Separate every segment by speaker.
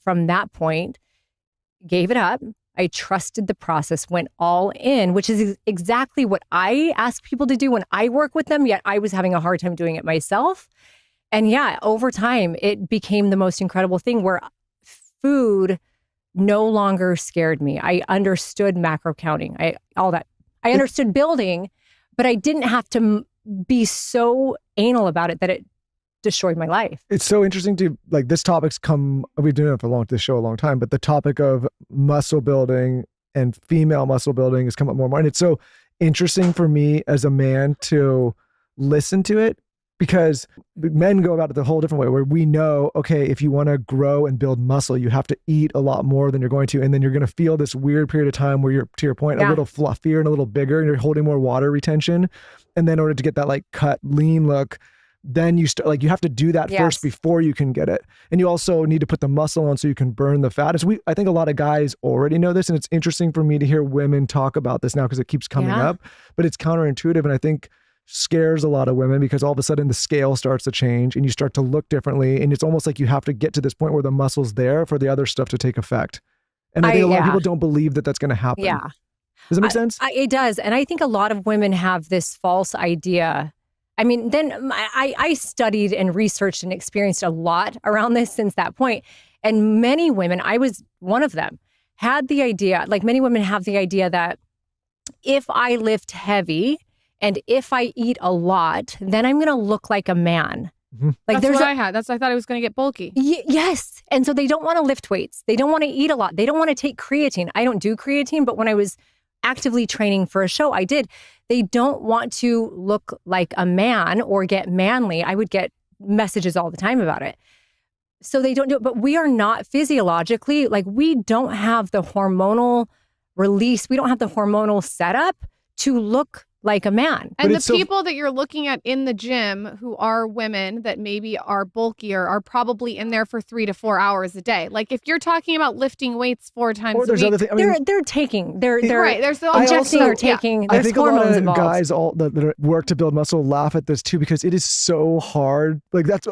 Speaker 1: From that point, gave it up. I trusted the process, went all in, which is exactly what I ask people to do when I work with them, yet I was having a hard time doing it myself. And yeah, over time, it became the most incredible thing where food no longer scared me. I understood macro counting, all that. I understood building, but I didn't have to be so anal about it that it destroyed my life.
Speaker 2: It's so interesting to, like, this topic's come, we've been doing it for this show a long time, but the topic of muscle building and female muscle building has come up more and more. And it's so interesting for me as a man to listen to it, because men go about it the whole different way, where we know, okay, if you want to grow and build muscle, you have to eat a lot more than you're going to. And then you're going to feel this weird period of time where you're, to your point, a little fluffier and a little bigger, and you're holding more water retention. And then in order to get that like cut, lean look, then you start, like, you have to do that first before you can get it. And you also need to put the muscle on so you can burn the fat. I think a lot of guys already know this, and it's interesting for me to hear women talk about this now because it keeps coming up, but it's counterintuitive. And I think scares a lot of women because all of a sudden the scale starts to change and you start to look differently. And it's almost like you have to get to this point where the muscle's there for the other stuff to take effect. And I think a lot of people don't believe that that's going to happen.
Speaker 1: Yeah.
Speaker 2: Does that make sense?
Speaker 1: It does. And I think a lot of women have this false idea. I mean, then I studied and researched and experienced a lot around this since that point. And many women, I was one of them, had the idea, like many women have the idea that if I lift heavy and if I eat a lot, then I'm going to look like a man.
Speaker 3: Mm-hmm. Like that's what I had. I thought I was going to get bulky.
Speaker 1: Yes. And so they don't want to lift weights. They don't want to eat a lot. They don't want to take creatine. I don't do creatine, but when I was actively training for a show, I did. They don't want to look like a man or get manly. I would get messages all the time about it. So they don't do it. But we are not physiologically, like, we don't have the hormonal release. We don't have the hormonal setup to look like a man.
Speaker 3: And the people that you're looking at in the gym who are women that maybe are bulkier are probably in there for 3 to 4 hours a day. Like, if you're talking about lifting weights 4 times a week,
Speaker 1: they're taking, they're
Speaker 3: right. There's the
Speaker 1: injecting or taking.
Speaker 2: I think a lot of
Speaker 1: involved.
Speaker 2: guys that work to build muscle laugh at this too, because it is so hard. Like, that's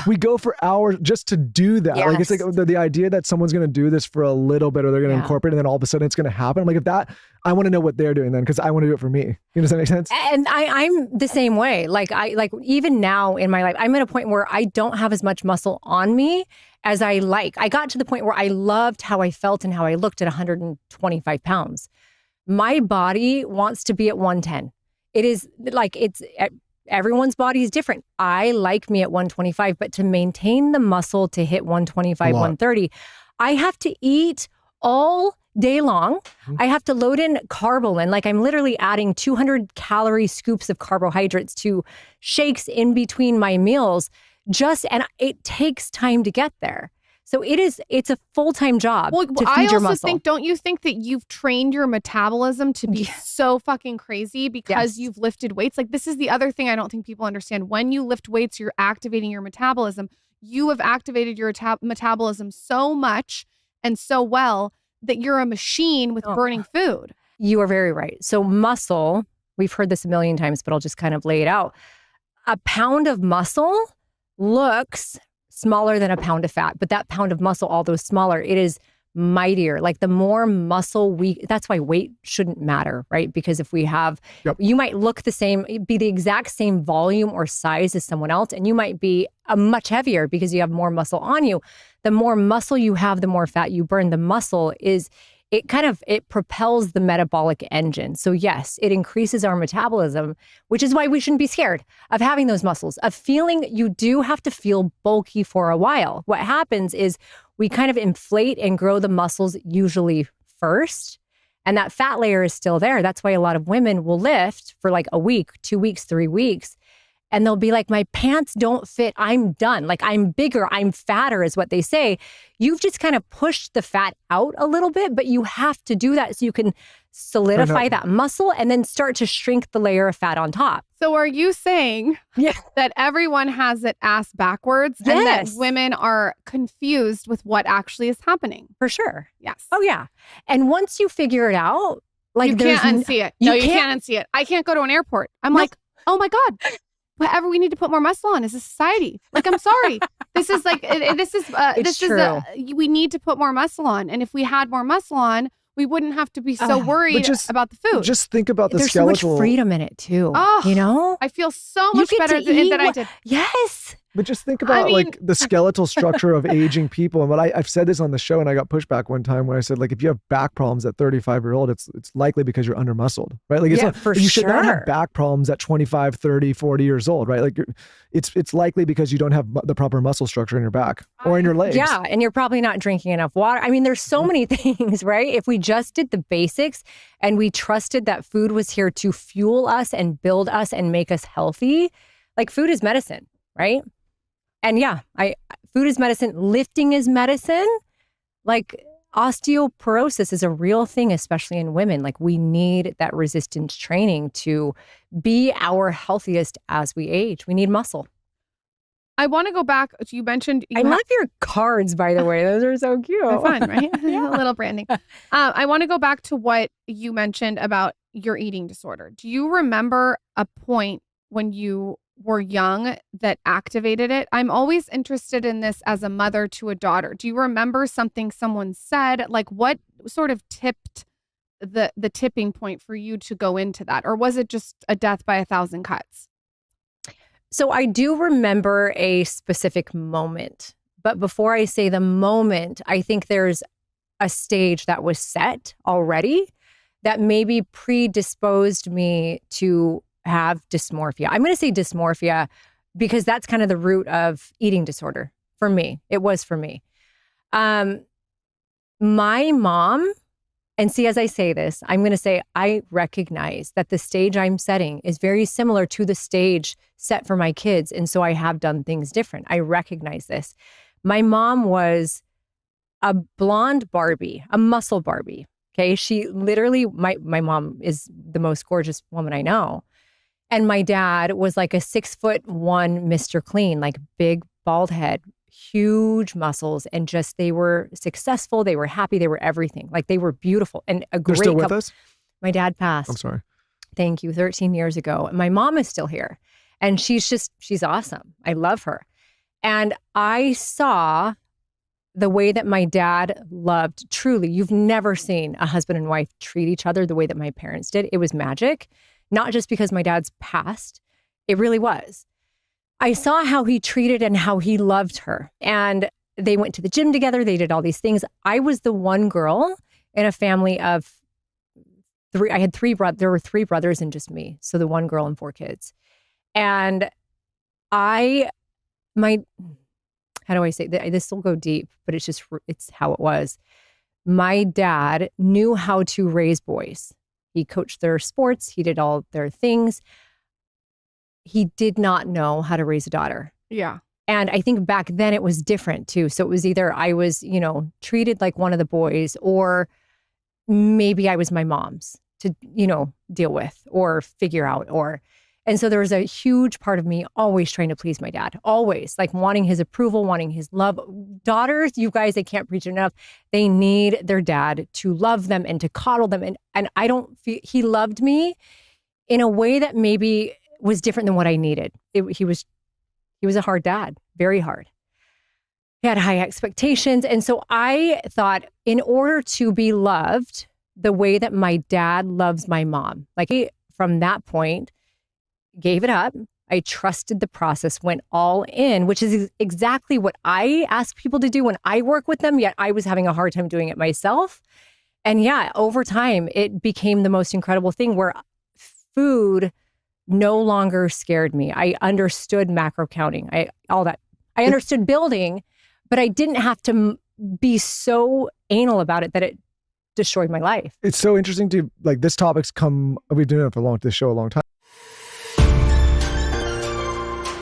Speaker 2: we go for hours just to do that.
Speaker 1: Yes.
Speaker 2: Like, it's like the idea that someone's going to do this for a little bit or they're going to incorporate it, and then all of a sudden it's going to happen. I'm like, if that, I want to know what they're doing then, because I want to do it for me. You know, does that make sense?
Speaker 1: And I'm the same way. Like, even now in my life, I'm at a point where I don't have as much muscle on me as I like. I got to the point where I loved how I felt and how I looked at 125 pounds. My body wants to be at 110. It is like, everyone's body is different. I like me at 125, but to maintain the muscle to hit 125, 130, I have to eat all day long. I have to load in Carbolin. Like, I'm literally adding 200 calorie scoops of carbohydrates to shakes in between my meals. And it takes time to get there. So it's a full-time job to feed your muscle.
Speaker 3: Don't you think that you've trained your metabolism to be so fucking crazy because you've lifted weights? Like, this is the other thing I don't think people understand. When you lift weights, you're activating your metabolism. You have activated your metabolism so much and so well that you're a machine with burning food.
Speaker 1: You are very right. So muscle, we've heard this a million times, but I'll just kind of lay it out. A pound of muscle looks smaller than a pound of fat, but that pound of muscle, although smaller, it is mightier. Like, the more muscle that's why weight shouldn't matter, right? Because if we have, you might look the same, be the exact same volume or size as someone else, and you might be much heavier because you have more muscle on you. The more muscle you have, the more fat you burn. The muscle it propels the metabolic engine. So yes, it increases our metabolism, which is why we shouldn't be scared of having those muscles, of feeling. You do have to feel bulky for a while. What happens is we kind of inflate and grow the muscles usually first, and that fat layer is still there. That's why a lot of women will lift for like a week, 2 weeks, 3 weeks, and they'll be like, my pants don't fit. I'm done. Like, I'm bigger. I'm fatter is what they say. You've just kind of pushed the fat out a little bit, but you have to do that so you can solidify that muscle and then start to shrink the layer of fat on top.
Speaker 3: So are you saying that everyone has it ass backwards and that women are confused with what actually is happening?
Speaker 1: For sure.
Speaker 3: Yes.
Speaker 1: Oh, yeah. And once you figure it out, like,
Speaker 3: you can't unsee it. No, you can't unsee it. I can't go to an airport. I'm like, oh my God. whatever we need to put more muscle on as a society. Like, I'm sorry. This is like, we need to put more muscle on. And if we had more muscle on, we wouldn't have to be so worried about the food.
Speaker 2: Just think about the
Speaker 1: There's
Speaker 2: skeletal.
Speaker 1: so much freedom in it too.
Speaker 3: Oh,
Speaker 1: you know?
Speaker 3: I feel so much better than I did.
Speaker 1: Yes.
Speaker 2: But just think about like the skeletal structure of aging people. And what I've said this on the show, and I got pushback one time when I said, like, if you have back problems at 35-year-old, it's likely because you're under muscled, right? Like, it's not,
Speaker 1: for
Speaker 2: you should not have back problems at 25, 30, 40 years old, right? Like, it's likely because you don't have the proper muscle structure in your back or in your legs.
Speaker 1: Yeah. And you're probably not drinking enough water. I mean, there's so many things, right? If we just did the basics and we trusted that food was here to fuel us and build us and make us healthy, like, food is medicine, right? And yeah, food is medicine. Lifting is medicine. Like, osteoporosis is a real thing, especially in women. Like, we need that resistance training to be our healthiest as we age. We need muscle.
Speaker 3: I want to go back. You mentioned.
Speaker 1: I love your cards, by the way. Those are so cute.
Speaker 3: They're fun, right?
Speaker 1: Yeah.
Speaker 3: A little branding. I want to go back to what you mentioned about your eating disorder. Do you remember a point when you were young that activated it? I'm always interested in this as a mother to a daughter. Do you remember something someone said? Like, what sort of tipped the tipping point for you to go into that? Or was it just a death by 1,000 cuts?
Speaker 1: So I do remember a specific moment. But before I say the moment, I think there's a stage that was set already that maybe predisposed me to have dysmorphia. I'm going to say dysmorphia because that's kind of the root of eating disorder for me. It was for me. My mom, and see, as I say this, I'm going to say I recognize that the stage I'm setting is very similar to the stage set for my kids. And so I have done things different. I recognize this. My mom was a blonde Barbie, a muscle Barbie. Okay. She literally, my mom is the most gorgeous woman I know. And my dad was like a 6'1" Mr. Clean, like big bald head, huge muscles, and just they were successful. They were happy. They were everything. Like, they were beautiful and a great
Speaker 2: They're still
Speaker 1: couple.
Speaker 2: with us?
Speaker 1: My dad passed.
Speaker 2: I'm sorry.
Speaker 1: Thank you. 13 years ago. And my mom is still here. And she's awesome. I love her. And I saw the way that my dad loved, truly, you've never seen a husband and wife treat each other the way that my parents did. It was magic. Not just because my dad's passed, it really was. I saw how he treated and how he loved her. And they went to the gym together. They did all these things. I was the one girl in a family of three. I had there were 3 brothers and just me. So the one girl and 4 kids. And how do I say that? This will go deep, but it's how it was. My dad knew how to raise boys. He coached their sports. He did all their things. He did not know how to raise a daughter.
Speaker 3: Yeah.
Speaker 1: And I think back then it was different too. So it was either I was, treated like one of the boys, or maybe I was my mom's to, deal with or figure out, and so there was a huge part of me always trying to please my dad, always like wanting his approval, wanting his love. Daughters, you guys, they can't preach enough. They need their dad to love them and to coddle them. And I don't feel he loved me in a way that maybe was different than what I needed. He was a hard dad, very hard. He had high expectations. And so I thought, in order to be loved the way that my dad loves my mom, like from that point, gave it up. I trusted the process, went all in, which is exactly what I ask people to do when I work with them, yet I was having a hard time doing it myself. And yeah, over time, it became the most incredible thing where food no longer scared me. I understood macro counting, all that. I understood building, but I didn't have to be so anal about it that it destroyed my life.
Speaker 2: It's so interesting to, like, this topic's we've been doing it for this show a long time.